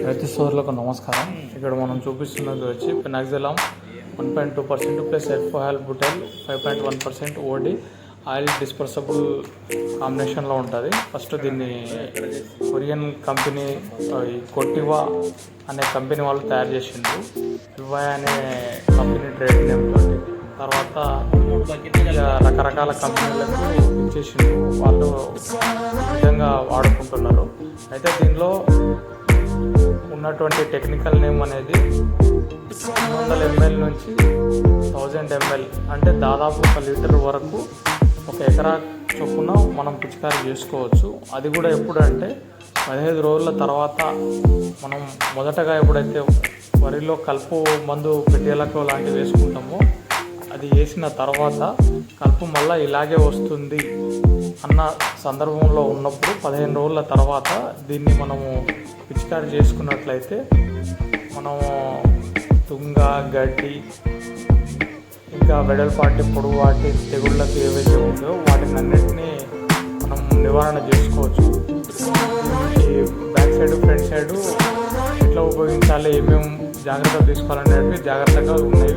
రైతు సోదరులకు నమస్కారం. ఇక్కడ మనం చూపిస్తున్నది వచ్చి పెనాక్సిలం 1.2% ప్లస్ ఎల్ఫోహాల్ బుటైల్ 5.1% ఓడి ఆయిల్ డిస్పర్సబుల్ కాంబినేషన్లో ఉంటుంది. ఫస్ట్ దీన్ని కొరియన్ కంపెనీ కొట్టివా అనే కంపెనీ వాళ్ళు తయారు చేసిండ్రు. ఇవా అనే కంపెనీ ట్రేడ్ నేమ్ తోటి. తర్వాత రకరకాల కంపెనీలకు ఇచ్చేసిండ్రు. వాళ్ళు విధంగా వాడుకుంటున్నారు. అయితే దీనిలో ఉన్నటువంటి టెక్నికల్ నేమ్ అనేది 200 ml నుంచి 1000 ml అంటే దాదాపు 1 లీటర్ వరకు 1 ఎకరా చొప్పున మనం పిచికారీ చేసుకోవచ్చు. అది కూడా ఎప్పుడంటే 15 రోజుల తర్వాత మనం మొదటగా ఎప్పుడైతే వరిలో కలుపు మందు పెట్టేలకు లాంటివి వేసుకుంటామో అది వేసిన తర్వాత కలుపు మళ్ళీ ఇలాగే వస్తుంది అన్న సందర్భంలో ఉన్నప్పుడు 15 రోజుల తర్వాత దీన్ని మనము పిచికారీ చేసుకున్నట్లయితే మనము తుంగ, గడ్డి, ఇంకా వెడల్పాటి పొడవాటి తెగుళ్ళకి ఏవైతే ఉందో వాటిని అన్నిటినీ మనం నివారణ చేసుకోవచ్చు. ఈ బ్యాక్ సైడ్, ఫ్రంట్ సైడు ఎట్లా ఉపయోగించాలి, ఏమేమి జాగ్రత్తలు తీసుకోవాలనేవి జాగ్రత్తగా ఉన్నాయి.